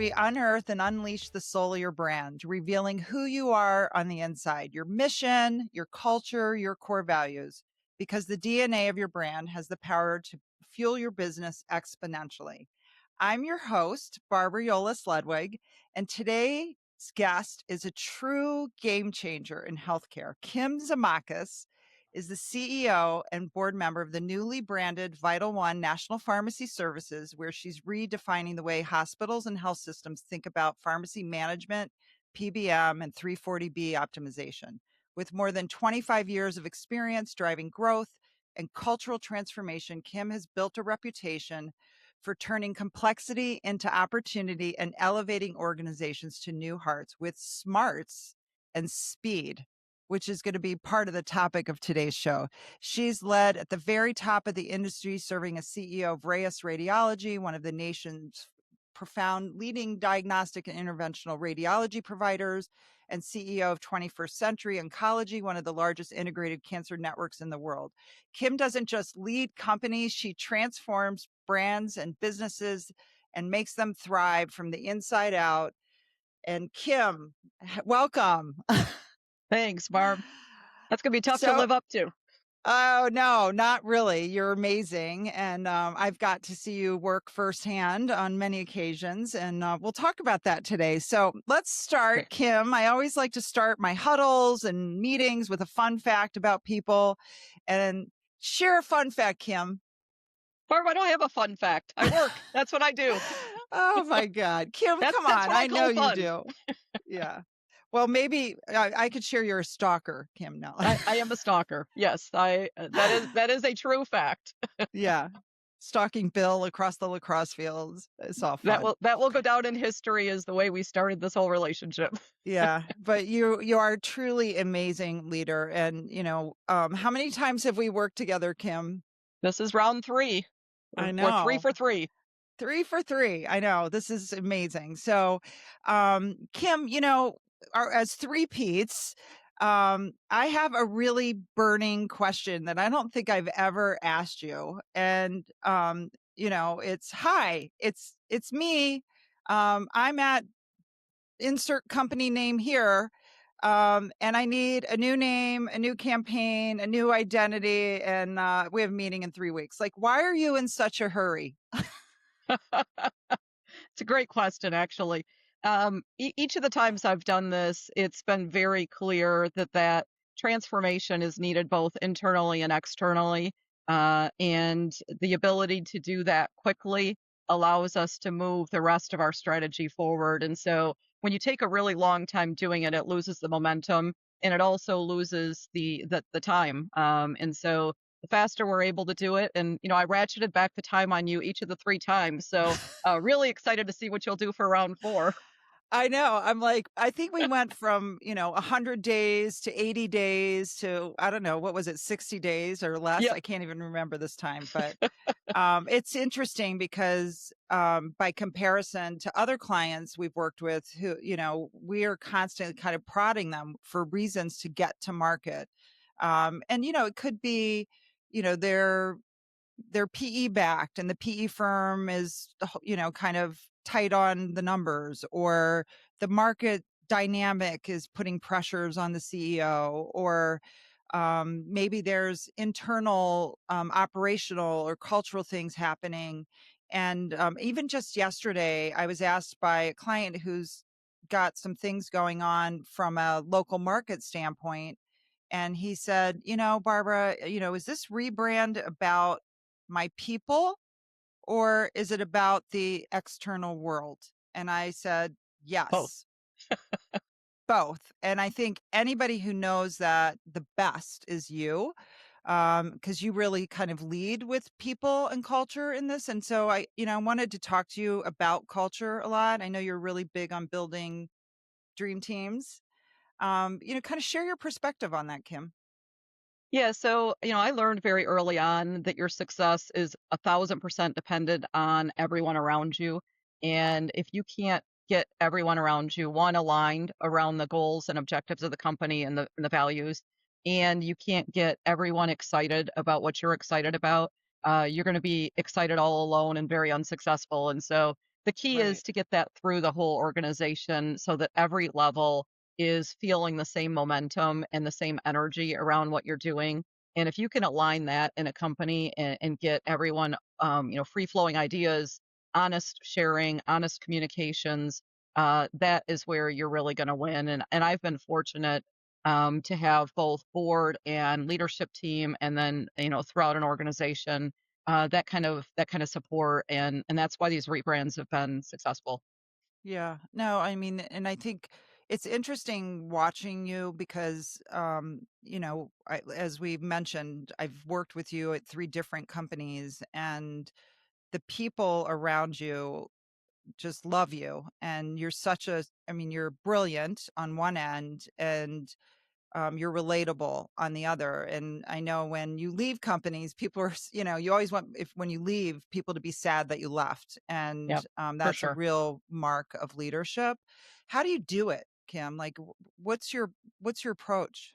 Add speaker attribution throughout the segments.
Speaker 1: we unearth and unleash the soul of your brand, revealing who you are on the inside, your mission, your culture, your core values, because the DNA of your brand has the power to fuel your business exponentially. I'm your host, Barbara Yolles Ludwig, and today's guest is a true game changer in healthcare. Kim Tzoumakas is the CEO and board member of the newly branded VytlOne National Pharmacy Services, where she's redefining the way hospitals and health systems think about pharmacy management, PBM, and 340B optimization. With more than 25 years of experience driving growth and cultural transformation, Kim has built a reputation for turning complexity into opportunity and elevating organizations to new heights with smarts and speed, which is going to be part of the topic of today's show. She's led at the very top of the industry, serving as CEO of Reyes Radiology, one of the nation's profound leading diagnostic and interventional radiology providers, and CEO of 21st Century Oncology, one of the largest integrated cancer networks in the world. Kim doesn't just lead companies, she transforms brands and businesses and makes them thrive from the inside out. And Kim, welcome.
Speaker 2: Thanks, Barb. That's going to be tough to
Speaker 1: So-
Speaker 2: live up to.
Speaker 1: Oh, no, not really. You're amazing. And I've got to see you work firsthand on many occasions. And we'll talk about that today. So let's start,
Speaker 2: Okay.
Speaker 1: Kim. I always like to start my huddles and meetings with a fun fact about people. And share a fun fact, Kim.
Speaker 2: Barb, I don't have a fun fact. I work. That's what I do.
Speaker 1: Oh, my God. Kim,
Speaker 2: That's
Speaker 1: come
Speaker 2: what
Speaker 1: on.
Speaker 2: I
Speaker 1: I
Speaker 2: call
Speaker 1: know you
Speaker 2: fun.
Speaker 1: do. Yeah. Well, maybe I could share you're a stalker, Kim. No.
Speaker 2: I am a stalker. Yes, that is a true fact.
Speaker 1: Yeah. Stalking Bill across the lacrosse fields. It's all fun.
Speaker 2: That will go down in history as the way we started this whole relationship.
Speaker 1: Yeah. But you are a truly amazing leader. And, how many times have we worked together, Kim?
Speaker 2: This is round 3.
Speaker 1: I
Speaker 2: We're
Speaker 1: know.
Speaker 2: 3 for 3.
Speaker 1: 3 for 3. I know. This is amazing. So, Kim, as 3 Pete's, I have a really burning question that I don't think I've ever asked you. And, it's hi, it's me. I'm at insert company name here. And I need a new name, a new campaign, a new identity. And we have a meeting in 3 weeks. Like, why are you in such a hurry?
Speaker 2: It's a great question, actually. Each of the times I've done this, it's been very clear that transformation is needed both internally and externally. And the ability to do that quickly allows us to move the rest of our strategy forward. And so when you take a really long time doing it, it loses the momentum and it also loses the time. And so the faster we're able to do it. And, I ratcheted back the time on you each of the 3 times. So really excited to see what you'll do for round 4.
Speaker 1: I know. I'm like, I think we went from, 100 days to 80 days to, I don't know, what was it, 60 days or less?
Speaker 2: Yep.
Speaker 1: I can't even remember this time. But it's interesting because by comparison to other clients we've worked with who, we are constantly kind of prodding them for reasons to get to market. And, it could be, they're PE backed and the PE firm is, kind of tight on the numbers, or the market dynamic is putting pressures on the CEO, or maybe there's internal operational or cultural things happening. And even just yesterday, I was asked by a client who's got some things going on from a local market standpoint. And he said, Barbara, is this rebrand about my people or is it about the external world? And I said, yes,
Speaker 2: Both.
Speaker 1: both. And I think anybody who knows that the best is you, because you really kind of lead with people and culture in this. And so I wanted to talk to you about culture a lot. I know you're really big on building dream teams. Kind of share your perspective on that, Kim.
Speaker 2: Yeah, so I learned very early on that your success is 1,000% dependent on everyone around you. And if you can't get everyone around you, one, aligned around the goals and objectives of the company and the values, and you can't get everyone excited about what you're excited about, you're going to be excited all alone and very unsuccessful. And so the key
Speaker 1: Right.
Speaker 2: is to get that through the whole organization so that every level is feeling the same momentum and the same energy around what you're doing. And if you can align that in a company and get everyone, free flowing ideas, honest sharing, honest communications, that is where you're really going to win. And I've been fortunate to have both board and leadership team, and then throughout an organization, that kind of support, and that's why these rebrands have been successful.
Speaker 1: Yeah. No, I mean, and I think it's interesting watching you because, as we've mentioned, I've worked with you at 3 different companies, and the people around you just love you, and you're brilliant on one end, and you're relatable on the other. And I know when you leave companies, people are, you always want, if when you leave, people to be sad that you left. And
Speaker 2: Yep, for
Speaker 1: that's a
Speaker 2: sure.
Speaker 1: real mark of leadership. How do you do it, Kim? Like, what's your approach?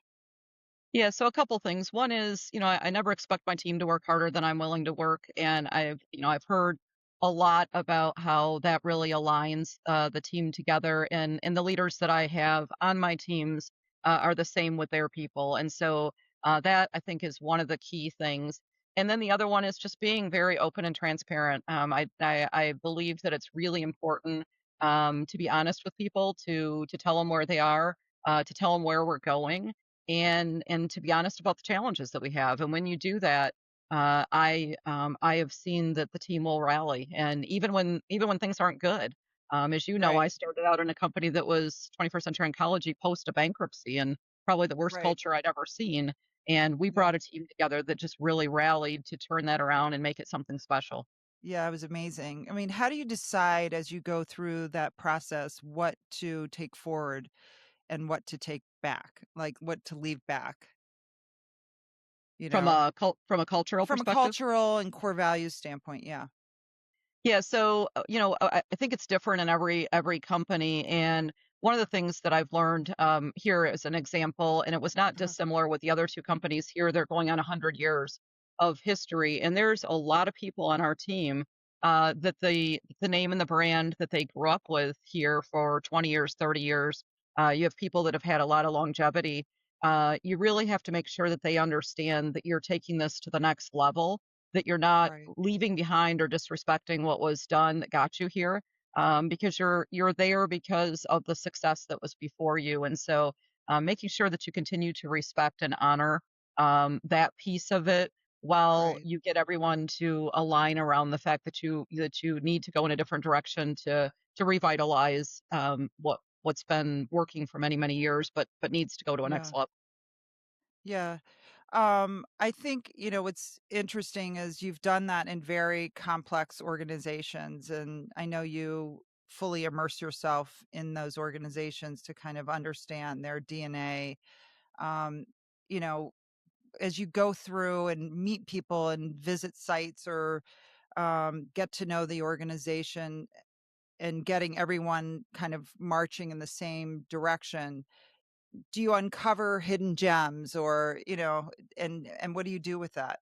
Speaker 2: Yeah, so a couple things. One is, I never expect my team to work harder than I'm willing to work, and I've heard a lot about how that really aligns the team together, and the leaders that I have on my teams are the same with their people, and so that I think is one of the key things. And then the other one is just being very open and transparent. I believe that it's really important to be honest with people, to tell them where they are, to tell them where we're going, and to be honest about the challenges that we have. And when you do that, I have seen that the team will rally, and even when things aren't good. As you know,
Speaker 1: Right.
Speaker 2: I started out in a company that was 21st century oncology post a bankruptcy, and probably the worst
Speaker 1: Right.
Speaker 2: culture I'd ever seen. And we
Speaker 1: Yeah.
Speaker 2: brought a team together that just really rallied to turn that around and make it something special.
Speaker 1: Yeah, it was amazing. I mean, how do you decide as you go through that process what to take forward and what to take back? Like what to leave back, you
Speaker 2: From
Speaker 1: know?
Speaker 2: from a cultural
Speaker 1: From a
Speaker 2: perspective.
Speaker 1: cultural and core values standpoint, yeah.
Speaker 2: Yeah, so, I think it's different in every company, and one of the things that I've learned, here as an example, and it was not
Speaker 1: Uh-huh.
Speaker 2: dissimilar with the other 2 companies here, they're going on 100 years of history, and there's a lot of people on our team, that the name and the brand that they grew up with here for 20 years, 30 years, you have people that have had a lot of longevity. You really have to make sure that they understand that you're taking this to the next level, that you're not
Speaker 1: Right.
Speaker 2: leaving behind or disrespecting what was done that got you here, because you're there because of the success that was before you. And so, making sure that you continue to respect and honor that piece of it, while
Speaker 1: Right.
Speaker 2: you get everyone to align around the fact that you need to go in a different direction to revitalize what's been working for many many years, but needs to go to a
Speaker 1: Yeah.
Speaker 2: next level.
Speaker 1: Yeah. I think, what's interesting is you've done that in very complex organizations. And I know you fully immerse yourself in those organizations to kind of understand their DNA. Um, you know, as you go through and meet people and visit sites or get to know the organization and getting everyone kind of marching in the same direction, do you uncover hidden gems or, and what do you do with that?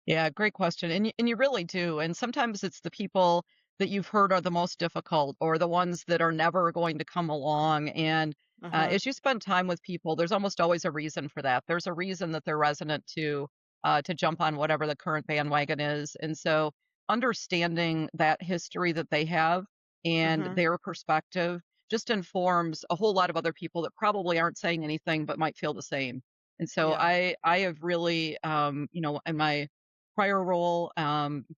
Speaker 2: Yeah, great question. And you really do. And sometimes it's the people that you've heard are the most difficult, or the ones that are never going to come along. And
Speaker 1: Uh-huh.
Speaker 2: as you spend time with people, there's almost always a reason for that. There's a reason that they're resonant to jump on whatever the current bandwagon is. And so understanding that history that they have and
Speaker 1: Uh-huh.
Speaker 2: their perspective just informs a whole lot of other people that probably aren't saying anything but might feel the same. And so
Speaker 1: Yeah.
Speaker 2: I have really, in my prior role,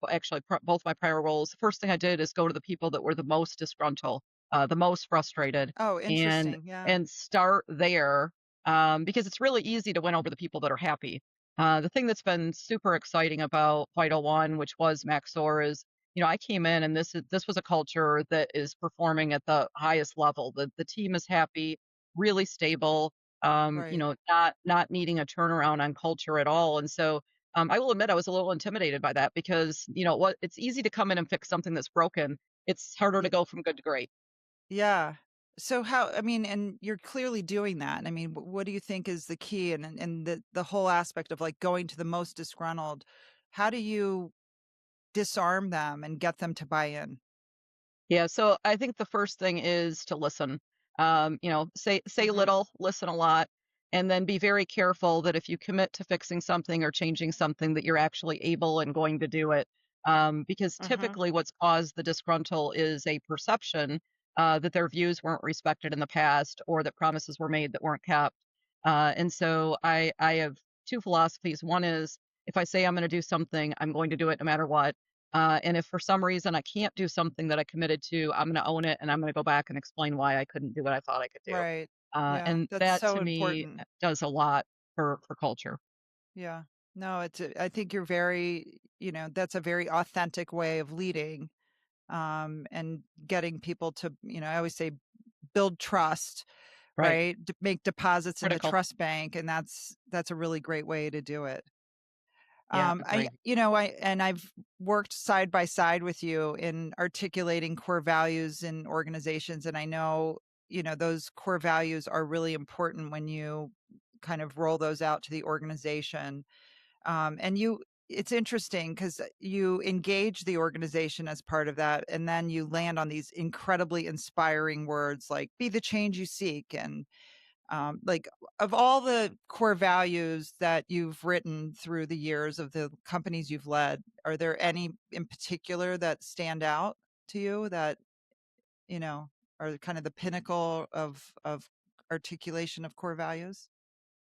Speaker 2: actually both my prior roles, the first thing I did is go to the people that were the most disgruntled, the most frustrated,
Speaker 1: Oh,
Speaker 2: and
Speaker 1: interesting. Yeah.
Speaker 2: and start there, because it's really easy to win over the people that are happy. The thing that's been super exciting about VytlOne, which was Maxor, is I came in, and this was a culture that is performing at the highest level. The team is happy, really stable,
Speaker 1: Right.
Speaker 2: not needing a turnaround on culture at all. And so I will admit I was a little intimidated by that, because, it's easy to come in and fix something that's broken. It's harder to
Speaker 1: Yeah.
Speaker 2: go from good to great.
Speaker 1: Yeah. So I mean, and you're clearly doing that. I mean, what do you think is the key and the whole aspect of like going to the most disgruntled? How do you disarm them and get them to buy in?
Speaker 2: Yeah, so I think the first thing is to listen. Say
Speaker 1: Mhm.
Speaker 2: little, listen a lot, and then be very careful that if you commit to fixing something or changing something, that you're actually able and going to do it. Because
Speaker 1: Mhm.
Speaker 2: typically, what's caused the disgruntle is a perception that their views weren't respected in the past, or that promises were made that weren't kept. And so I have two philosophies. One is if I say I'm going to do something, I'm going to do it no matter what. And if for some reason I can't do something that I committed to, I'm going to own it and I'm going to go back and explain why I couldn't do what I thought I could do.
Speaker 1: Right. Yeah,
Speaker 2: And
Speaker 1: that's
Speaker 2: that
Speaker 1: so
Speaker 2: to me
Speaker 1: important.
Speaker 2: does a lot for culture.
Speaker 1: Yeah. No, I think you're very, that's a very authentic way of leading, and getting people to, I always say build trust,
Speaker 2: Right.
Speaker 1: right? Make deposits in the
Speaker 2: Critical.
Speaker 1: trust bank, and that's a really great way to do it.
Speaker 2: Yeah,
Speaker 1: I,
Speaker 2: agreed.
Speaker 1: I've worked side by side with you in articulating core values in organizations, and I know, those core values are really important when you kind of roll those out to the organization. And it's interesting because you engage the organization as part of that, and then you land on these incredibly inspiring words like "be the change you seek," and like, of all the core values that you've written through the years of the companies you've led, are there any in particular that stand out to you that, you know, are kind of the pinnacle of articulation of core values?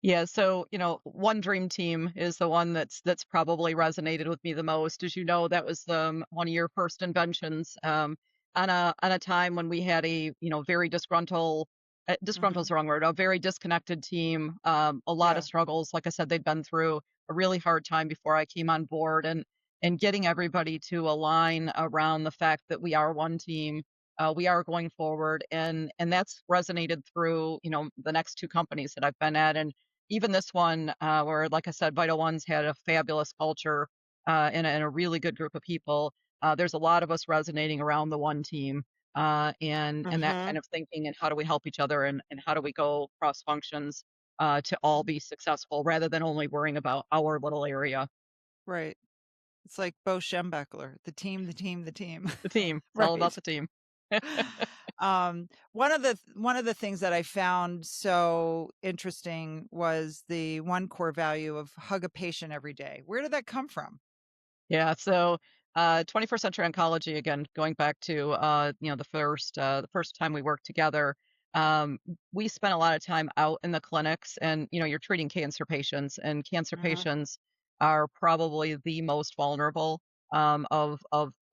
Speaker 2: Yeah, so, one dream team is the one that's probably resonated with me the most. As you know, that was one of your first inventions, on a time when we had a, very disgruntled's
Speaker 1: Mhm.
Speaker 2: the wrong word, a very disconnected team, a lot of
Speaker 1: Yeah.
Speaker 2: struggles. Like I said, they'd been through a really hard time before I came on board, and getting everybody to align around the fact that we are one team, we are going forward, and that's resonated through, the next two companies that I've been at, and even this one, where, like I said, VytlOne's had a fabulous culture, and a really good group of people. There's a lot of us resonating around the one team, and that
Speaker 1: Mhm.
Speaker 2: kind of thinking, and how do we help each other, and how do we go cross functions to all be successful rather than only worrying about our little area.
Speaker 1: Right. It's like Bo Schembechler, the team, the team, the team.
Speaker 2: The team. It's all about
Speaker 1: Right.
Speaker 2: the team.
Speaker 1: One of the things that I found so interesting was the one core value of hug a patient every day. Where did that come from?
Speaker 2: Yeah, so 21st century oncology, again, going back to the first time we worked together, um, we spent a lot of time out in the clinics, and you're treating cancer patients, and cancer
Speaker 1: Mhm.
Speaker 2: patients are probably the most vulnerable of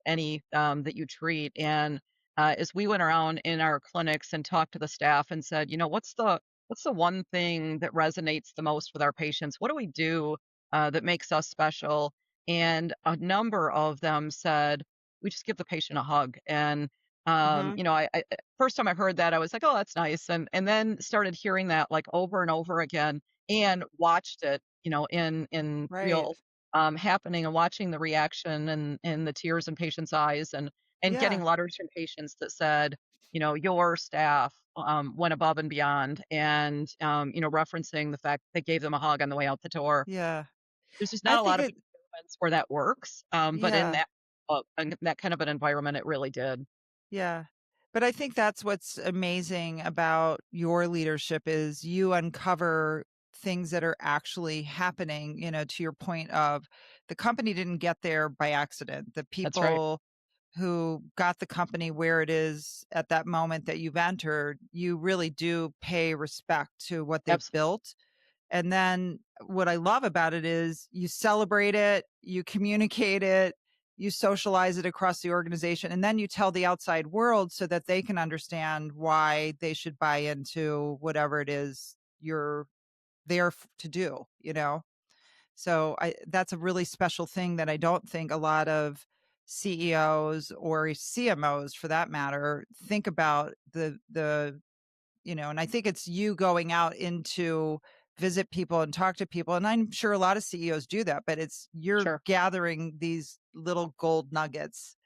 Speaker 2: any that you treat. And as we went around in our clinics and talked to the staff and said, what's the one thing that resonates the most with our patients? What do we do that makes us special? And a number of them said, "We just give the patient a hug." And,
Speaker 1: Mhm.
Speaker 2: I first time I heard that, I was like, "Oh, that's nice." And then started hearing that, like, over and over again, and watched it, in
Speaker 1: Right.
Speaker 2: real, happening, and watching the reaction and the tears in patients' eyes, and getting
Speaker 1: Yeah.
Speaker 2: letters from patients that said, "Your staff, went above and beyond," and, referencing the fact they gave them a hug on the way out the door.
Speaker 1: Yeah.
Speaker 2: There's just
Speaker 1: I
Speaker 2: not a
Speaker 1: think
Speaker 2: lot of
Speaker 1: it
Speaker 2: environments where that works, but
Speaker 1: yeah.
Speaker 2: in that kind of an environment, it really did.
Speaker 1: Yeah. But I think that's what's amazing about your leadership is you uncover things that are actually happening, to your point of the company didn't get there by accident. The
Speaker 2: That's right.
Speaker 1: people who got the company where it is at that moment that you've entered, you really do pay respect to what they've
Speaker 2: Absolutely.
Speaker 1: built. And then what I love about it is you celebrate it, you communicate it, you socialize it across the organization, and then you tell the outside world so that they can understand why they should buy into whatever it is you're there to do, So that's a really special thing that I don't think a lot of CEOs or CMOs for that matter think about and I think it's you going out into visit people and talk to people. And I'm sure a lot of CEOs do that, but it's you're
Speaker 2: Sure.
Speaker 1: gathering these little gold nuggets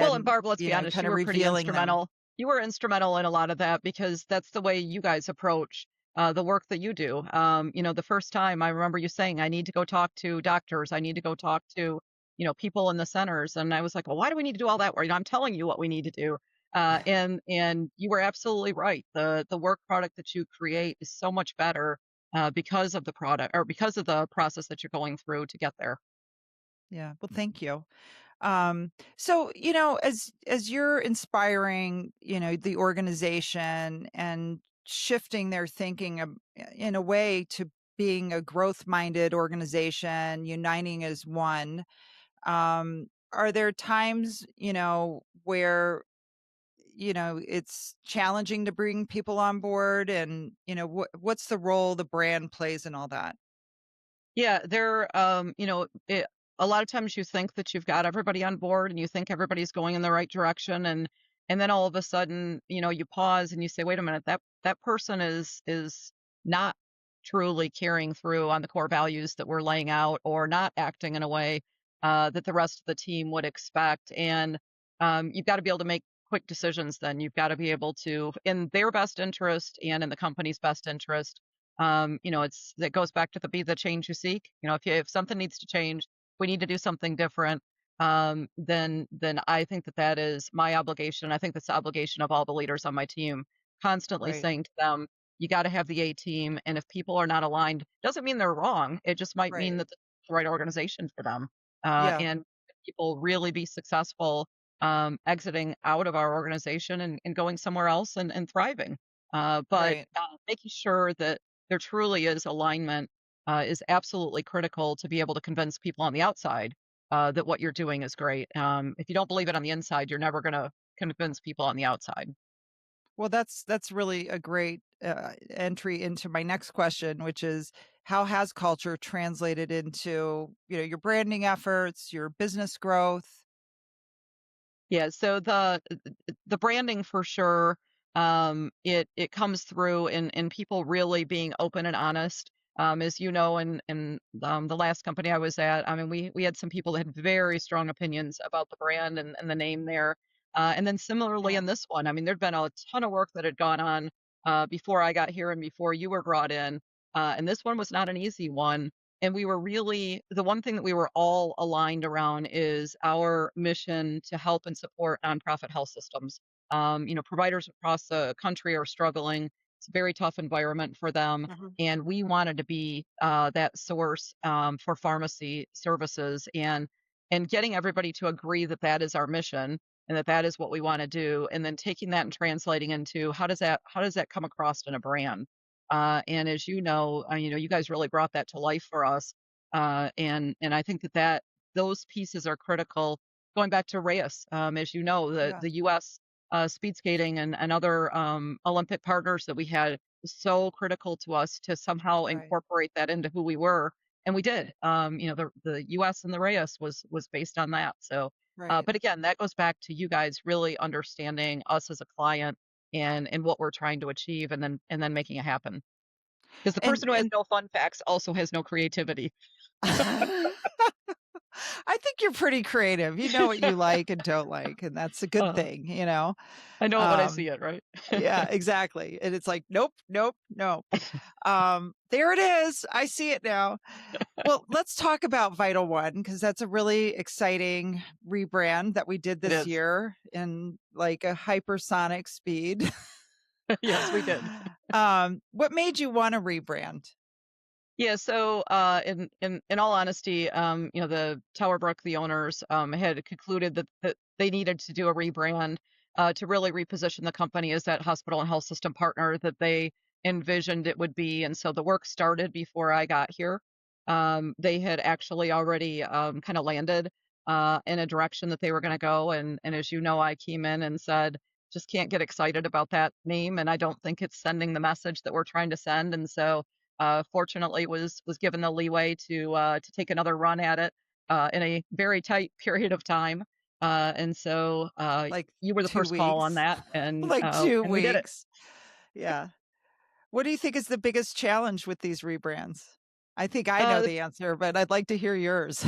Speaker 2: Well, and
Speaker 1: and,
Speaker 2: Barb, let's be honest,
Speaker 1: kind
Speaker 2: you
Speaker 1: of
Speaker 2: were pretty
Speaker 1: revealing them.
Speaker 2: instrumental. You were instrumental in a lot of that because that's the way you guys approach, the work that you do. The first time I remember you saying, "I need to go talk to doctors. I need to go talk to people in the centers. And I was like, well, why do we need to do all that work? I'm telling you what we need to do. And you were absolutely right. The work product that you create is so much better because of the product or because of the process that you're going through to get there.
Speaker 1: Yeah. Well, thank you. So, as you're inspiring, the organization and shifting their thinking in a way to being a growth-minded organization, uniting as one, are there times, where, it's challenging to bring people on board and, what's the role the brand plays in all that?
Speaker 2: Yeah, a lot of times you think that you've got everybody on board and you think everybody's going in the right direction, and then all of a sudden, you pause and you say, wait a minute, that person is not truly carrying through on the core values that we're laying out or not acting in a way that the rest of the team would expect. And you've got to be able to make quick decisions then. You've got to be able to, in their best interest and in the company's best interest, it goes back to the be the change you seek. If something needs to change, we need to do something different. Then I think that is my obligation. I think that's the obligation of all the leaders on my team, constantly
Speaker 1: Right.
Speaker 2: saying to them, you got to have the A team. And if people are not aligned, doesn't mean they're wrong. It just might mean
Speaker 1: Right.
Speaker 2: that the right organization for them.
Speaker 1: Yeah.
Speaker 2: And people really be successful exiting out of our organization and going somewhere else and thriving. But
Speaker 1: Right.
Speaker 2: making sure that there truly is alignment is absolutely critical to be able to convince people on the outside that what you're doing is great. If you don't believe it on the inside, you're never going to convince people on the outside.
Speaker 1: Well, that's really a great entry into my next question, which is how has culture translated into your branding efforts, your business growth?
Speaker 2: Yeah, so the branding for sure, it comes through in people really being open and honest. As you know, in the last company I was at, I mean, we had some people that had very strong opinions about the brand and the name there. And then similarly
Speaker 1: Yeah.
Speaker 2: in this one, I mean, there'd been a ton of work that had gone on before I got here and before you were brought in. And this one was not an easy one. And we were really the one thing that we were all aligned around is our mission to help and support nonprofit health systems. Providers across the country are struggling. It's a very tough environment for them.
Speaker 1: Mhm.
Speaker 2: And we wanted to be that source for pharmacy services and getting everybody to agree that that is our mission and that is what we want to do. And then taking that and translating into how does that come across in a brand? And as you guys really brought that to life for us. And I think that those pieces are critical. Going back to race, as you know, the
Speaker 1: Yeah.
Speaker 2: the U.S. Speed skating and other Olympic partners that we had was so critical to us to somehow
Speaker 1: Right.
Speaker 2: incorporate that into who we were, and we did. The U.S. and the race was based on that. So,
Speaker 1: Right.
Speaker 2: but again, that goes back to you guys really understanding us as a client and what we're trying to achieve, and then making it happen. Because the
Speaker 1: And
Speaker 2: person who has
Speaker 1: and
Speaker 2: no fun facts also has no creativity.
Speaker 1: I think you're pretty creative. You know what you like and don't like, and that's a good
Speaker 2: Uh,
Speaker 1: thing.
Speaker 2: I know it when I see
Speaker 1: Um,
Speaker 2: it, right?
Speaker 1: yeah, exactly. And it's like, nope, nope, nope. There it is. I see it now. Well, let's talk about VytlOne because that's a really exciting rebrand that we did
Speaker 2: It
Speaker 1: this
Speaker 2: is.
Speaker 1: year in like a hypersonic speed.
Speaker 2: Yes, we did.
Speaker 1: What made you want to rebrand?
Speaker 2: Yeah, so in all honesty, the Tower Brook, the owners, had concluded that they needed to do a rebrand to really reposition the company as that hospital and health system partner that they envisioned it would be. And so the work started before I got here. They had actually already kind of landed in a direction that they were going to go. And as you know, I came in and said, just can't get excited about that name, and I don't think it's sending the message that we're trying to send. And so fortunately was given the leeway to take another run at it in a very tight period of time. And so
Speaker 1: Like
Speaker 2: you were the
Speaker 1: 2
Speaker 2: first call on
Speaker 1: weeks?
Speaker 2: that, and
Speaker 1: Like 2
Speaker 2: we did it.
Speaker 1: weeks. Yeah. What do you think is the biggest challenge with these rebrands? I think I know
Speaker 2: Uh,
Speaker 1: the answer, but I'd like to hear yours.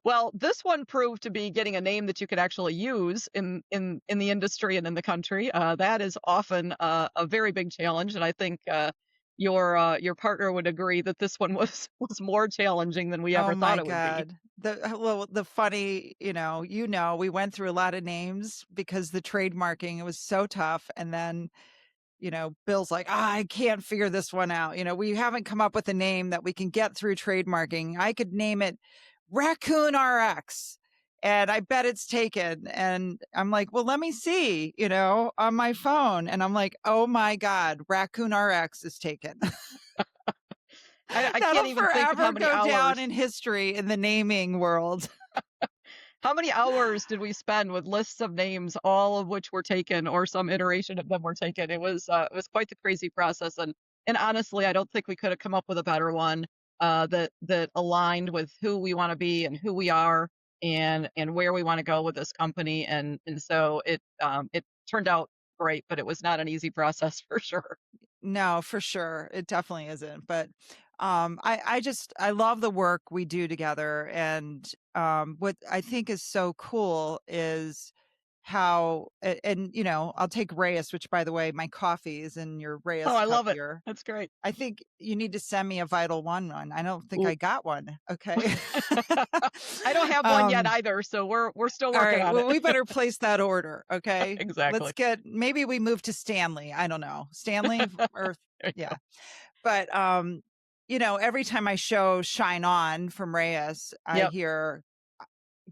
Speaker 2: well, this one proved to be getting a name that you could actually use in the industry and in the country. That is often a very big challenge, and I think your partner would agree that this one was was more challenging than we
Speaker 1: Oh
Speaker 2: ever thought
Speaker 1: my
Speaker 2: it would be.
Speaker 1: god. the funny, we went through a lot of names because the trademarking, it was so tough. And then, Bill's like, I can't figure this one out. We haven't come up with a name that we can get through trademarking. I could name it Raccoon RX. And I bet it's taken. And I'm like, well, let me see, on my phone. And I'm like, oh my God, Raccoon RX is taken.
Speaker 2: I can't
Speaker 1: That'll
Speaker 2: even think of how
Speaker 1: forever
Speaker 2: many
Speaker 1: go down
Speaker 2: hours.
Speaker 1: in history in the naming world.
Speaker 2: How many hours did we spend with lists of names, all of which were taken or some iteration of them were taken? It was quite the crazy process, and honestly, I don't think we could have come up with a better one that aligned with who we want to be and who we are and where we want to go with this company, and so it turned out great, but it was not an easy process for sure.
Speaker 1: No, for sure. It definitely isn't. But I love the work we do together. And what I think is so cool is how, and I'll take Reyes, which by the way, my coffee is in your
Speaker 2: Oh,
Speaker 1: Reyes
Speaker 2: I
Speaker 1: cup
Speaker 2: love it.
Speaker 1: here.
Speaker 2: That's great.
Speaker 1: I think you need to send me a VytlOne one. I don't think
Speaker 2: Ooh.
Speaker 1: I got one. Okay.
Speaker 2: I don't have one yet
Speaker 1: um,
Speaker 2: either, so we're still
Speaker 1: all
Speaker 2: working
Speaker 1: right.
Speaker 2: on
Speaker 1: Well,
Speaker 2: it.
Speaker 1: we better place that order. Okay.
Speaker 2: Exactly.
Speaker 1: Maybe we move to Stanley. I don't know. Stanley or,
Speaker 2: There you
Speaker 1: yeah.
Speaker 2: go.
Speaker 1: But every time I show Shine On from Reyes, I
Speaker 2: Yep.
Speaker 1: hear,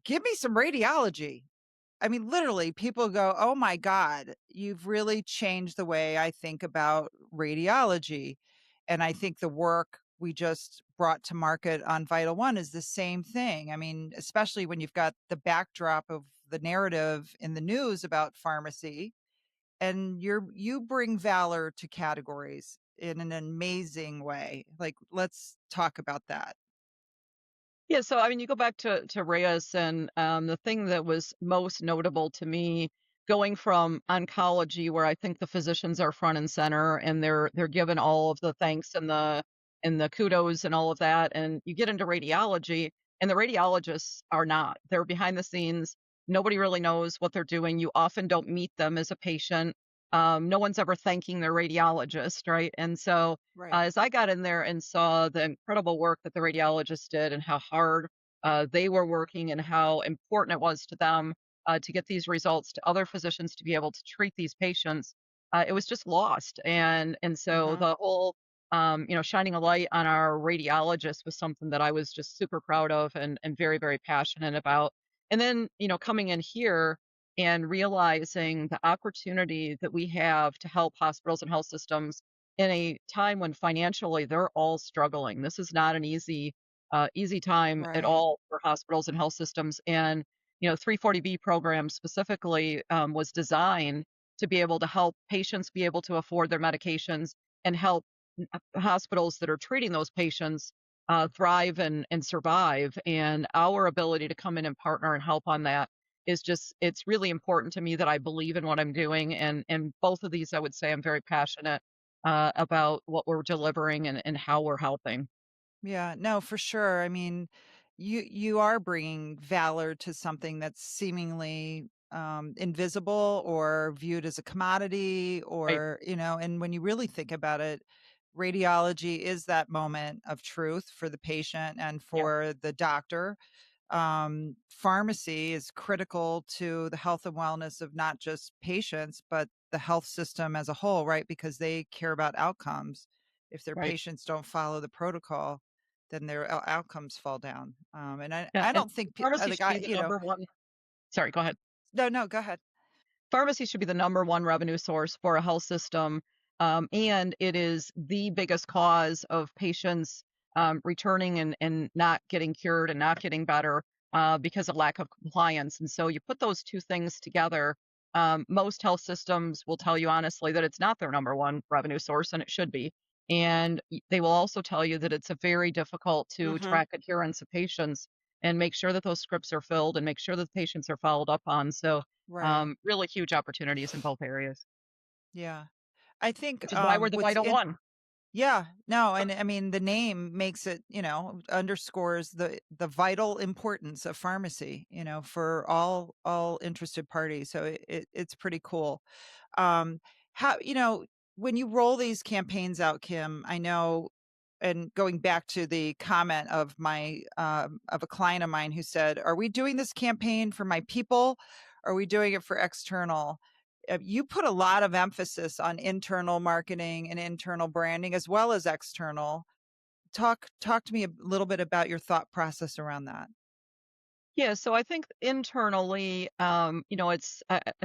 Speaker 1: give me some radiology. I mean, literally, people go, oh my God, you've really changed the way I think about radiology. And I think the work we just brought to market on VytlOne is the same thing. I mean, especially when you've got the backdrop of the narrative in the news about pharmacy, and you bring valor to categories in an amazing way. Like, let's talk about that.
Speaker 2: Yeah, so I mean, you go back to Reyes, and the thing that was most notable to me, going from oncology, where I think the physicians are front and center, and they're given all of the thanks and the kudos and all of that, and you get into radiology, and the radiologists are not. They're behind the scenes. Nobody really knows what they're doing. You often don't meet them as a patient. No one's ever thanking their radiologist, right? And so
Speaker 1: Right.
Speaker 2: as I got in there and saw the incredible work that the radiologists did and how hard they were working and how important it was to them to get these results to other physicians to be able to treat these patients, it was just lost. And so
Speaker 1: Hmm.
Speaker 2: the whole shining a light on our radiologists was something that I was just super proud of and very very passionate about. And then coming in here and realizing the opportunity that we have to help hospitals and health systems in a time when financially they're all struggling. This is not an easy time at
Speaker 1: Right.
Speaker 2: all for hospitals and health systems. And 340B program specifically was designed to be able to help patients be able to afford their medications and help hospitals that are treating those patients thrive and survive. And our ability to come in and partner and help on that is just it's really important to me that I believe in what I'm doing. And both of these I would say I'm very passionate about what we're delivering and how we're helping.
Speaker 1: Yeah, no, for sure. I mean, you are bringing valor to something that's seemingly invisible or viewed as a commodity,
Speaker 2: Right,
Speaker 1: or and when you really think about it, radiology is that moment of truth for the patient and
Speaker 2: yeah,
Speaker 1: for the doctor. Pharmacy is critical to the health and wellness of not just patients, but the health system as a whole, right? Because they care about outcomes. If their
Speaker 2: right.
Speaker 1: patients don't follow the protocol, then their outcomes fall down. And
Speaker 2: Yeah,
Speaker 1: I
Speaker 2: and
Speaker 1: don't think,
Speaker 2: pharmacy
Speaker 1: like,
Speaker 2: should be the number one. Sorry, go ahead.
Speaker 1: no, no, go ahead.
Speaker 2: Pharmacy should be the number one revenue source for a health system, and it is the biggest cause of patients returning and not getting cured and not getting better because of lack of compliance. And so you put those two things together. Most health systems will tell you honestly that it's not their number one revenue source, and it should be. And they will also tell you that it's a very difficult to
Speaker 1: Hmm.
Speaker 2: track adherence of patients and make sure that those scripts are filled and make sure that the patients are followed up on. So
Speaker 1: Right.
Speaker 2: really huge opportunities in both areas,
Speaker 1: Yeah. I think
Speaker 2: which is why we're the
Speaker 1: what's
Speaker 2: Vital
Speaker 1: in
Speaker 2: One.
Speaker 1: Yeah, no, and I mean the name makes it, underscores the vital importance of pharmacy, for all interested parties. So it's pretty cool. How when you roll these campaigns out, Kim, I know and going back to the comment of of a client of mine who said, "Are we doing this campaign for my people? Or are we doing it for external?" You put a lot of emphasis on internal marketing and internal branding as well as external. Talk to me a little bit about your thought process around that.
Speaker 2: Yeah, so I think internally, I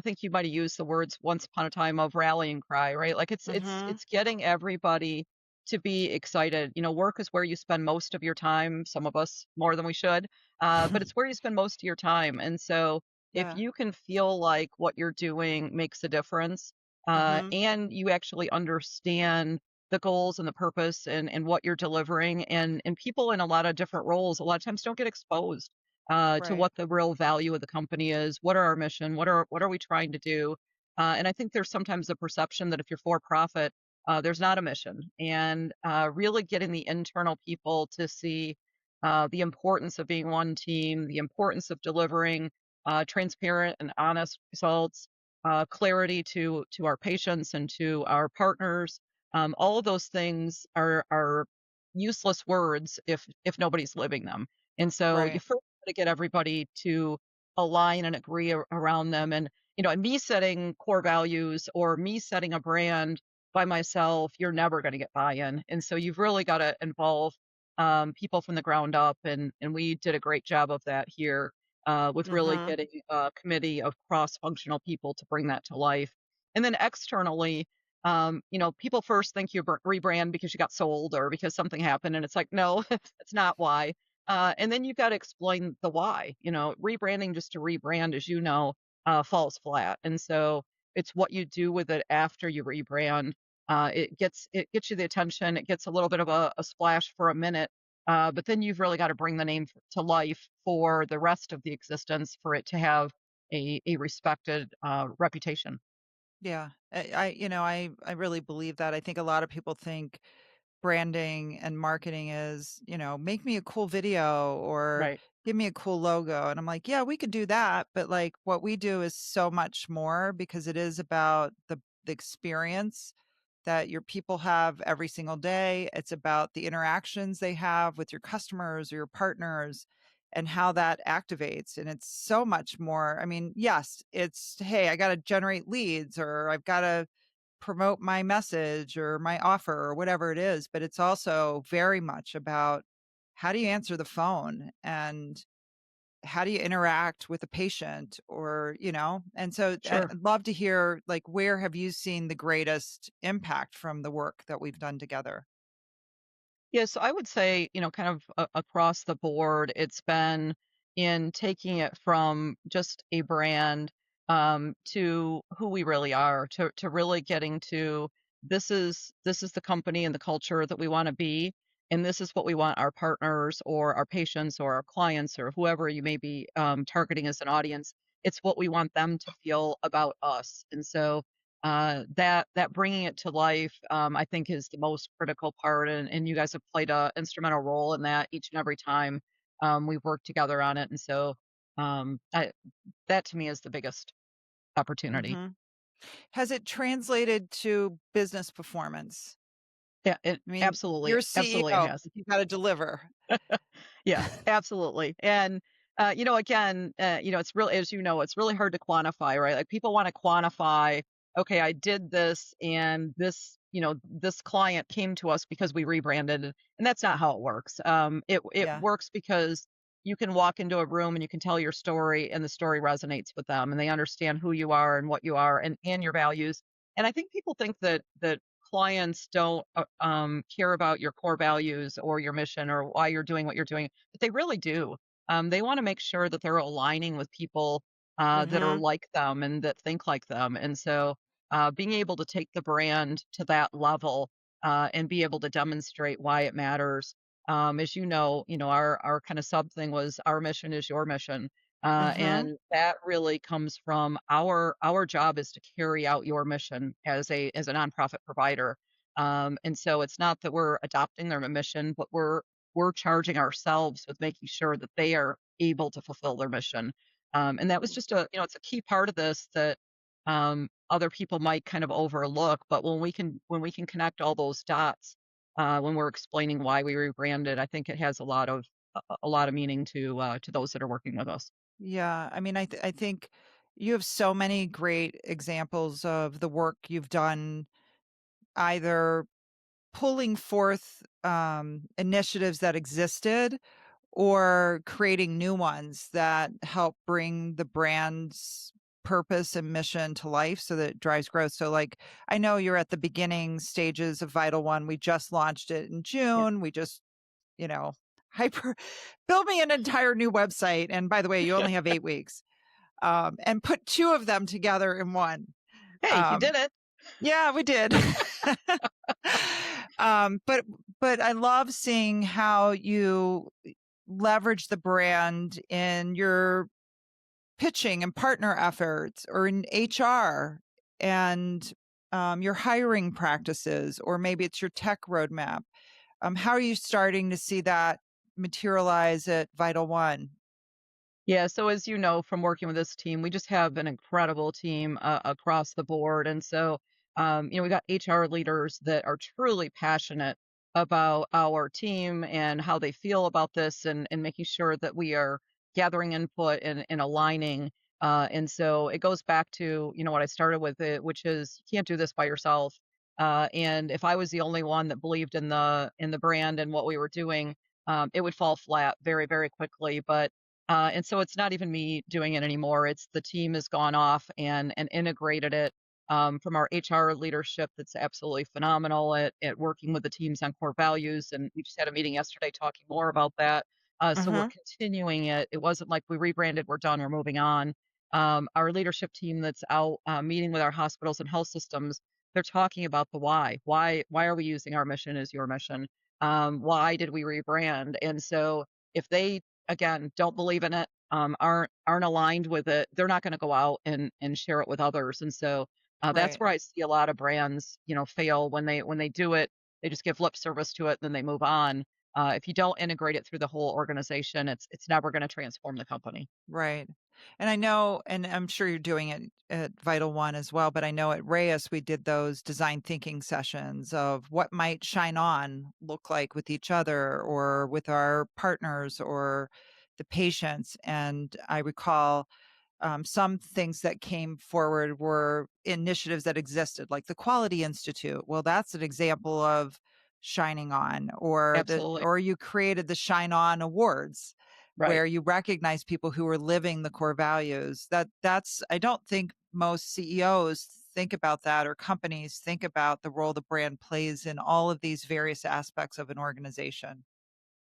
Speaker 2: think you might have used the words once upon a time of rallying cry, right? Like
Speaker 1: Mhm.
Speaker 2: it's getting everybody to be excited. Work is where you spend most of your time, some of us more than we should, but it's where you spend most of your time. And so if
Speaker 1: Yeah.
Speaker 2: you can feel like what you're doing makes a difference,
Speaker 1: Mhm.
Speaker 2: and you actually understand the goals and the purpose and what you're delivering, and people in a lot of different roles a lot of times don't get exposed to
Speaker 1: Right.
Speaker 2: what the real value of the company is. What are our mission? What are we trying to do? And I think there's sometimes a perception that if you're for profit, there's not a mission. And really getting the internal people to see the importance of being one team, the importance of delivering transparent and honest results, clarity to our patients and to our partners. All of those things are useless words if nobody's living them. And so you
Speaker 1: Right.
Speaker 2: first got to get everybody to align and agree around them. And me setting core values or me setting a brand by myself, you're never going to get buy-in. And so you've really got to involve people from the ground up. And we did a great job of that here with really
Speaker 1: Mhm.
Speaker 2: getting a committee of cross-functional people to bring that to life. And then externally, people first think you rebrand because you got sold or because something happened. And it's like, no, it's not why. And then you've got to explain the why. Rebranding just to rebrand, as you know, falls flat. And so it's what you do with it after you rebrand. It gets you the attention. It gets a little bit of a splash for a minute, but then you've really got to bring the name to life for the rest of the existence for it to have a respected reputation.
Speaker 1: Yeah. I really believe that. I think a lot of people think branding and marketing is, make me a cool video or
Speaker 2: Right.
Speaker 1: give me a cool logo. And I'm like, yeah, we could do that. But like what we do is so much more because it is about the experience that your people have every single day. It's about the interactions they have with your customers or your partners and how that activates. And it's so much more. I mean, yes, it's, hey, I got to generate leads or I've got to promote my message or my offer or whatever it is, but it's also very much about how do you answer the phone and how do you interact with a patient or, and so
Speaker 2: Sure.
Speaker 1: I'd love to hear like where have you seen the greatest impact from the work that we've done together?
Speaker 2: Yeah, so I would say, kind of across the board, it's been in taking it from just a brand to who we really are, to really getting to this is the company and the culture that we want to be, and this is what we want our partners or our patients or our clients or whoever you may be targeting as an audience. It's what we want them to feel about us, and so that bringing it to life, I think is the most critical part, and you guys have played a instrumental role in that each and every time, we've worked together on it, and so, I that to me is the biggest opportunity.
Speaker 1: Hmm. Has it translated to business performance?
Speaker 2: Yeah, it
Speaker 1: I mean, you're
Speaker 2: absolutely it
Speaker 1: CEO,
Speaker 2: has.
Speaker 1: you got to deliver.
Speaker 2: Yes, absolutely. And, again, it's really, as you know, it's really hard to quantify, right? Like people want to quantify, okay, I did this and this client came to us because we rebranded, and that's not how it works. It
Speaker 1: Yeah.
Speaker 2: works because you can walk into a room and you can tell your story and the story resonates with them and they understand who you are and what you are and your values. And I think people think that clients don't care about your core values or your mission or why you're doing what you're doing, but they really do. They want to make sure that they're aligning with people that are
Speaker 1: Hmm.
Speaker 2: like them and that think like them. And so, being able to take the brand to that level and be able to demonstrate why it matters. As our kind of sub thing was our mission is your mission.
Speaker 1: Hmm.
Speaker 2: And that really comes from our job is to carry out your mission as a nonprofit provider. And so it's not that we're adopting their mission, but we're charging ourselves with making sure that they are able to fulfill their mission. And that was just it's a key part of this that other people might kind of overlook. But when we can connect all those dots, when we're explaining why we rebranded. I think it has a lot of meaning to those that are working with us.
Speaker 1: Yeah, I mean, I think you have so many great examples of the work you've done, either pulling forth, initiatives that existed or creating new ones that help bring the brand's purpose and mission to life so that it drives growth. So, like, I know you're at the beginning stages of VytlOne. We just launched it in
Speaker 2: Yeah.
Speaker 1: June. We just, you know, hyper build me an entire new website. And by the way, you only have 8 weeks, and put two of them together in one.
Speaker 2: Hey, you
Speaker 1: Um,
Speaker 2: did it.
Speaker 1: yeah, we did. um, but but I love seeing how you leverage the brand in your pitching and partner efforts or in HR and your hiring practices, or maybe it's your tech roadmap. How are you starting to see that materialize at Vital One?
Speaker 2: Yeah, so as you know from working with this team, we just have an incredible team across the board. And so, we got HR leaders that are truly passionate about our team and how they feel about this and making sure that we are gathering input and aligning. And so it goes back to, what I started with it, which is you can't do this by yourself. And if I was the only one that believed in the brand and what we were doing, it would fall flat very, very quickly. And so it's not even me doing it anymore. It's the team has gone off and integrated it from our HR leadership that's absolutely phenomenal at working with the teams on core values. And we just had a meeting yesterday talking more about that. So we're
Speaker 1: Hmm.
Speaker 2: continuing it. It wasn't like we rebranded, we're done, we're moving on. Our leadership team that's out meeting with our hospitals and health systems, they're talking about the why. Why are we using our mission as your mission? Why did we rebrand? And so if they again, don't believe in it, aren't aligned with it, they're not gonna go out and share it with others, and so, that's
Speaker 1: Right.
Speaker 2: where I see a lot of brands, fail when they do it, they just give lip service to it, then they move on. If you don't integrate it through the whole organization, it's never gonna transform the company.
Speaker 1: Right. And I know, and I'm sure you're doing it at Vital One as well, but I know at Reyes we did those design thinking sessions of what might shine on look like with each other or with our partners or the patients. And I recall some things that came forward were initiatives that existed, like the Quality Institute. Well, that's an example of shining on,
Speaker 2: Absolutely.
Speaker 1: or you created the Shine On Awards,
Speaker 2: Right.
Speaker 1: where you recognize people who are living the core values. That's I don't think most CEOs think about that, or companies think about the role the brand plays in all of these various aspects of an organization.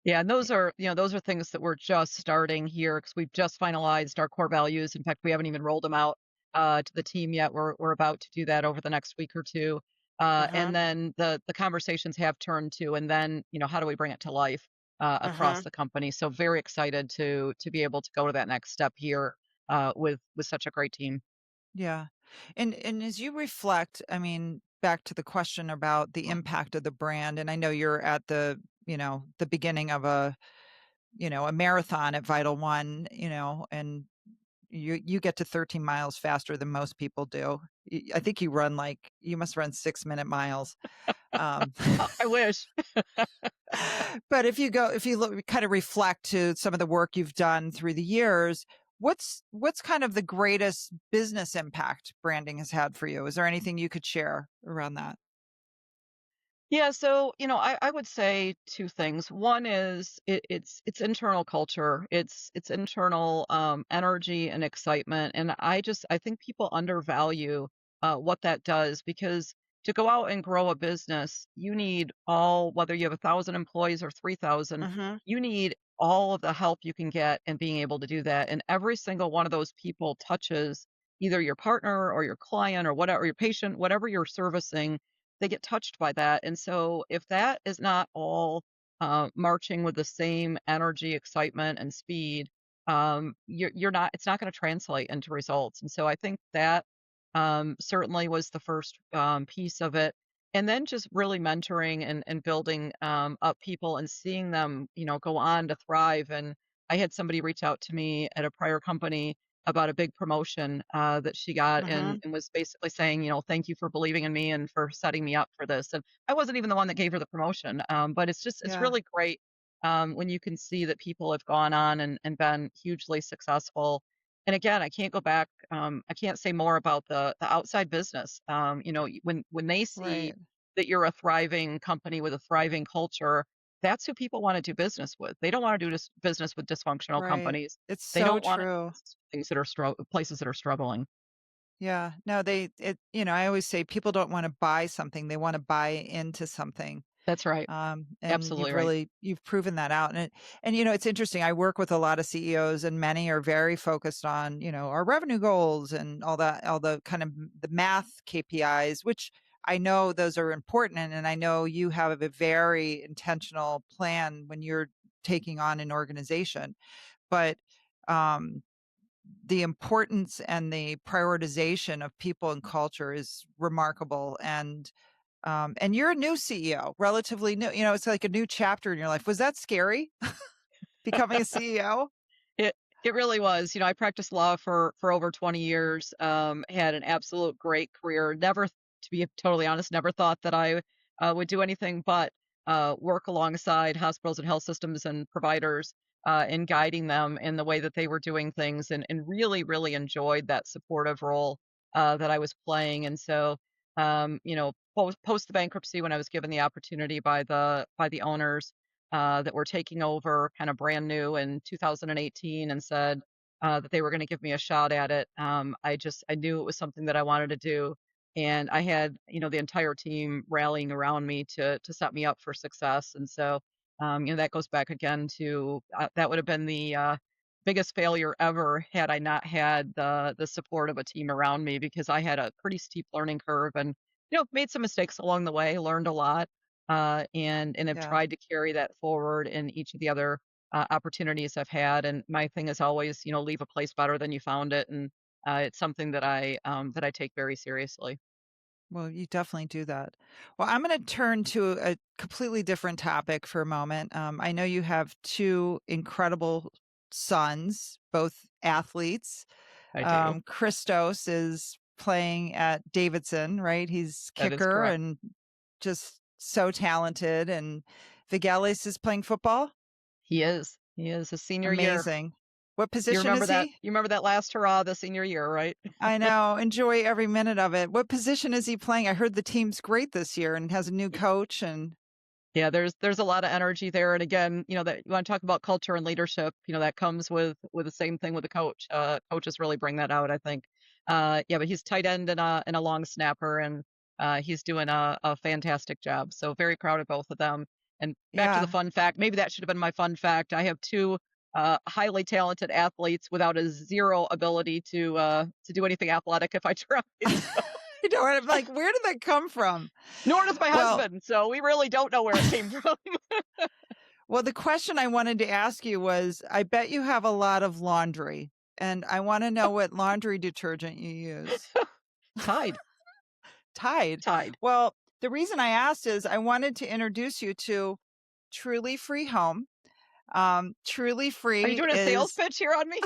Speaker 2: Yeah, and those are things that we're just starting here because 'cause we've just finalized our core values. In fact, we haven't even rolled them out, to the team yet. We're about to do that over the next week or 2.
Speaker 1: Uh-huh.
Speaker 2: And then the conversations have turned to, and then, how do we bring it to life, across
Speaker 1: Uh-huh.
Speaker 2: the company? So very excited to be able to go to that next step here, with such a great team.
Speaker 1: Yeah. And as you reflect, I mean, back to the question about the impact of the brand, and I know you're at the beginning of a marathon at Vital One, and you get to 13 miles faster than most people do. I think you must run 6-minute miles. Um,
Speaker 2: Oh, I wish.
Speaker 1: but if you look, kind of reflect to some of the work you've done through the years, what's kind of the greatest business impact branding has had for you? Is there anything you could share around that?
Speaker 2: Yeah, so, I would say 2 things. One is it's internal culture. It's internal energy and excitement. And I think people undervalue what that does because to go out and grow a business, you need all whether you have 1,000 employees or 3,000,
Speaker 1: Mhm.
Speaker 2: you need all of the help you can get in being able to do that. And every single one of those people touches either your partner or your client or whatever, your patient, whatever you're servicing, they get touched by that. And so if that is not all marching with the same energy, excitement, and speed, you're not. It's not going to translate into results. And so I think that certainly was the first piece of it. And then just really mentoring and building up people and seeing them, go on to thrive. And I had somebody reach out to me at a prior company about a big promotion that she got,
Speaker 1: Mm-hmm.
Speaker 2: and was basically saying, thank you for believing in me and for setting me up for this. And I wasn't even the one that gave her the promotion, but it's
Speaker 1: Yeah.
Speaker 2: really great when you can see that people have gone on and been hugely successful. And again, I can't go back. I can't say more about the outside business. When they see
Speaker 1: Right.
Speaker 2: that you're a thriving company with a thriving culture, that's who people want to do business with. They don't want to do business with dysfunctional
Speaker 1: Right.
Speaker 2: companies.
Speaker 1: It's
Speaker 2: They
Speaker 1: so
Speaker 2: don't want to do
Speaker 1: true.
Speaker 2: business with things that are places that are struggling.
Speaker 1: Yeah. No, I always say people don't want to buy something. They want to buy into something.
Speaker 2: That's right.
Speaker 1: And
Speaker 2: Absolutely right.
Speaker 1: you've proven that out. And it's interesting. I work with a lot of CEOs, and many are very focused on, our revenue goals and all that, all the kind of the math KPIs, which I know those are important. And I know you have a very intentional plan when you're taking on an organization, but, um, the importance and the prioritization of people and culture is remarkable. And you're a new CEO, relatively new. It's like a new chapter in your life. Was that scary, becoming a CEO?
Speaker 2: It really was. I practiced law for over 20 years. Had an absolute great career. Never, to be totally honest, never thought that I would do anything but work alongside hospitals and health systems and providers in guiding them in the way that they were doing things, and really, really enjoyed that supportive role that I was playing. And so, post the bankruptcy, when I was given the opportunity by the owners that were taking over kind of brand new in 2018, and said that they were going to give me a shot at it. I knew it was something that I wanted to do, and I had the entire team rallying around me to set me up for success. And so that goes back again to that would have been the biggest failure ever had I not had the support of a team around me, because I had a pretty steep learning curve, and made some mistakes along the way, learned a lot, and have
Speaker 1: Yeah.
Speaker 2: tried to carry that forward in each of the other opportunities I've had. And my thing is always, leave a place better than you found it, and it's something that I take very seriously.
Speaker 1: Well, you definitely do that. Well, I'm going to turn to a completely different topic for a moment. I know you have two incredible sons, both athletes.
Speaker 2: I do.
Speaker 1: Christos is playing at Davidson, right? He's
Speaker 2: That is
Speaker 1: kicker
Speaker 2: correct.
Speaker 1: and just so talented. And Vigelis is playing football.
Speaker 2: He is. He is his senior year.
Speaker 1: Amazing. What
Speaker 2: You
Speaker 1: position
Speaker 2: remember
Speaker 1: is
Speaker 2: that?
Speaker 1: he?
Speaker 2: You remember that last hurrah the senior year, right?
Speaker 1: I know. Enjoy every minute of it. What position is he playing? I heard the team's great this year and has a new coach and
Speaker 2: Yeah, there's a lot of energy there. And again, that you want to talk about culture and leadership, that comes with the same thing with the coach. Coaches really bring that out, I think. Yeah, but he's tight end and a long snapper, and he's doing a fantastic job. So very proud of both of them. And back to the
Speaker 1: yeah.
Speaker 2: fun fact, maybe that should have been my fun fact. I have two highly talented athletes without a zero ability to do anything athletic if I tried.
Speaker 1: You know what? I'm like, where did that come from?
Speaker 2: Nor does my
Speaker 1: Well,
Speaker 2: husband, so we really don't know where it came from.
Speaker 1: well, the question I wanted to ask you was, I bet you have a lot of laundry, and I want to know what laundry detergent you use.
Speaker 2: Tide,
Speaker 1: Tide.
Speaker 2: Tide.
Speaker 1: Well, the reason I asked is I wanted to introduce you to Truly Free Home. Truly
Speaker 2: Are you
Speaker 1: Free
Speaker 2: doing a sales
Speaker 1: is
Speaker 2: pitch here on me?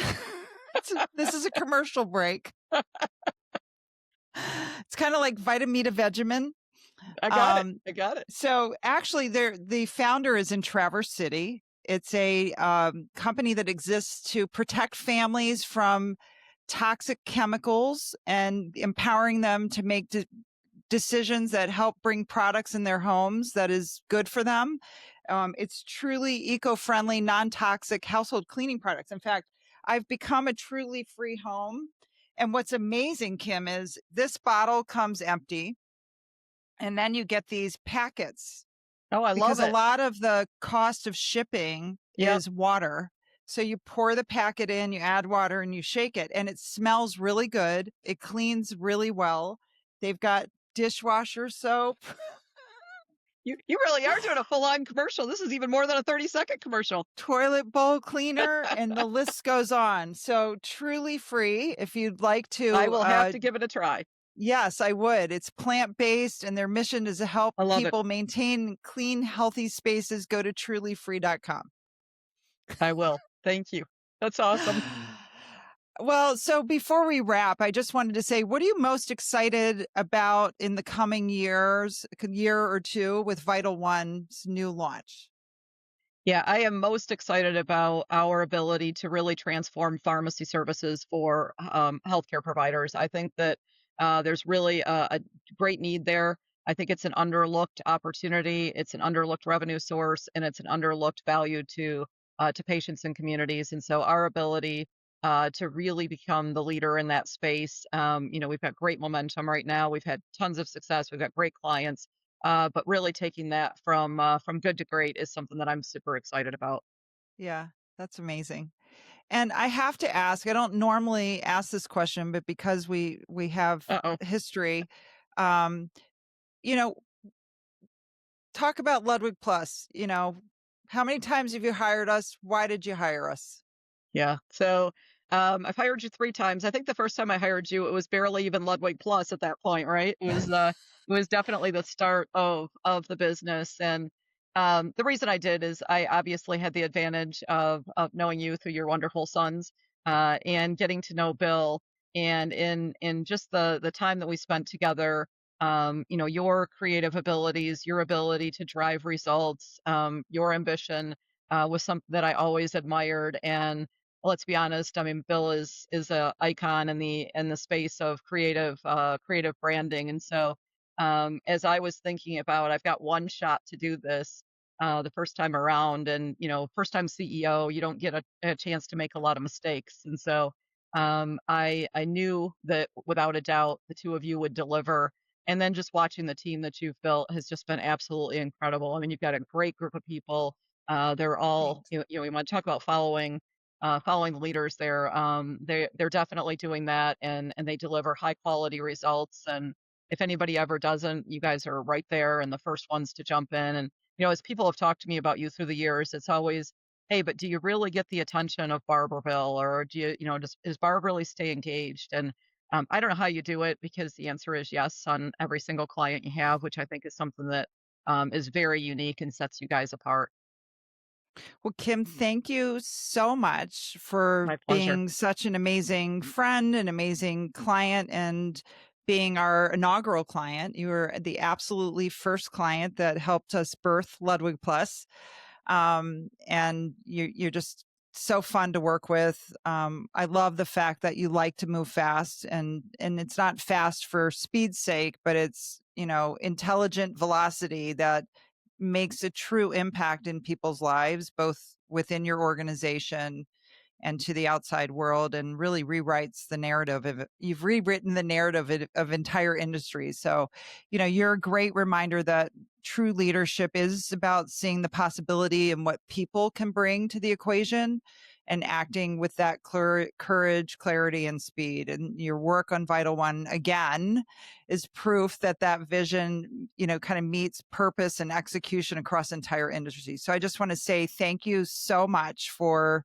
Speaker 1: this is a commercial break. It's kind of like Vitamita Vegemin.
Speaker 2: I got it.
Speaker 1: Um,
Speaker 2: I got it.
Speaker 1: so actually, the founder is in Traverse City. It's a company that exists to protect families from toxic chemicals and empowering them to make decisions that help bring products in their homes that is good for them. It's truly eco-friendly, non-toxic household cleaning products. In fact, I've become a Truly Free Home. And what's amazing, Kim, is this bottle comes empty, and then you get these packets
Speaker 2: Oh, I love
Speaker 1: because a
Speaker 2: it.
Speaker 1: lot of the cost of shipping
Speaker 2: Yep.
Speaker 1: is water. So you pour the packet in, you add water, and you shake it, and it smells really good. It cleans really well. They've got dishwasher soap,
Speaker 2: You really are doing a full-on commercial. This is even more than a 30-second commercial.
Speaker 1: toilet bowl cleaner, and the list goes on. So truly free. If you'd like
Speaker 2: I
Speaker 1: to,
Speaker 2: will have to give it a try.
Speaker 1: yes, I would. It's plant-based, and their mission is to help
Speaker 2: I love it.
Speaker 1: people maintain clean, healthy spaces. Go to trulyfree.com.
Speaker 2: I will. Thank you. That's awesome.
Speaker 1: Well, so before we wrap, I just wanted to say, what are you most excited about in the coming year or two with VytlOne's new launch?
Speaker 2: Yeah, I am most excited about our ability to really transform pharmacy services for healthcare providers. I think that there's really a great need there. I think it's an underlooked opportunity. It's an underlooked revenue source, and it's an underlooked value to patients and communities. And so, our ability to really become the leader in that space, we've got great momentum right now. We've had tons of success. We've got great clients. But really taking that from good to great is something that I'm super excited about.
Speaker 1: Yeah, that's amazing. And I have to ask, I don't normally ask this question, but because we have
Speaker 2: Uh-oh.
Speaker 1: history, um, you know, talk about Ludwig Plus, how many times have you hired us? Why did you hire us?
Speaker 2: Yeah. So, I've hired you 3 times. I think the first time I hired you, it was barely even Ludwig Plus at that point, right? It was definitely the start of the business, and, the reason I did is I obviously had the advantage of knowing you through your wonderful sons, and getting to know Bill, and in just the time that we spent together, your creative abilities, your ability to drive results, your ambition, was something that I always admired, and let's be honest, I mean, Bill is a icon in the space of creative branding, and so, as I was thinking about, I've got one shot to do this, the first time around, and, first time CEO, you don't get a chance to make a lot of mistakes, and so, I knew that without a doubt, the 2 of you would deliver, and then just watching the team that you've built has just been absolutely incredible. I mean, you've got a great group of people, they're all,
Speaker 1: Thanks.
Speaker 2: we wanna talk about following the leaders there. They're definitely doing that, and they deliver high quality results. And if anybody ever doesn't, you guys are right there and the first ones to jump in. And as people have talked to me about you through the years, it's always, hey, but do you really get the attention of Barberville, or do does Barb really stay engaged? And I don't know how you do it because the answer is yes on every single client you have, which I think is something that is very unique and sets you guys apart.
Speaker 1: Well, Kim, thank you so much for
Speaker 2: My pleasure.
Speaker 1: being such an amazing friend, an amazing client, and being our inaugural client. You were the absolutely first client that helped us birth Ludwig Plus. And you're just so fun to work with. I love the fact that you like to move fast, and it's not fast for speed's sake, but it's intelligent velocity that makes a true impact in people's lives, both within your organization and to the outside world, and really rewrites the narrative of it. You've rewritten the narrative of entire industries. So, you're a great reminder that true leadership is about seeing the possibility and what people can bring to the equation and acting with that courage, clarity, and speed. And your work on VytlOne again is proof that that vision, kind of meets purpose and execution across entire industries. So I just want to say thank you so much for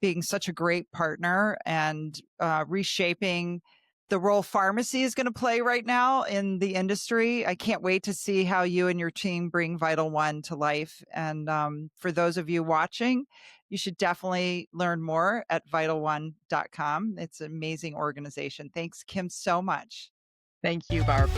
Speaker 1: being such a great partner and reshaping the role pharmacy is going to play right now in the industry. I can't wait to see how you and your team bring VytlOne to life. And for those of you watching, you should definitely learn more at VytlOne.com. It's an amazing organization. Thanks, Kim, so much.
Speaker 2: Thank you, Barb.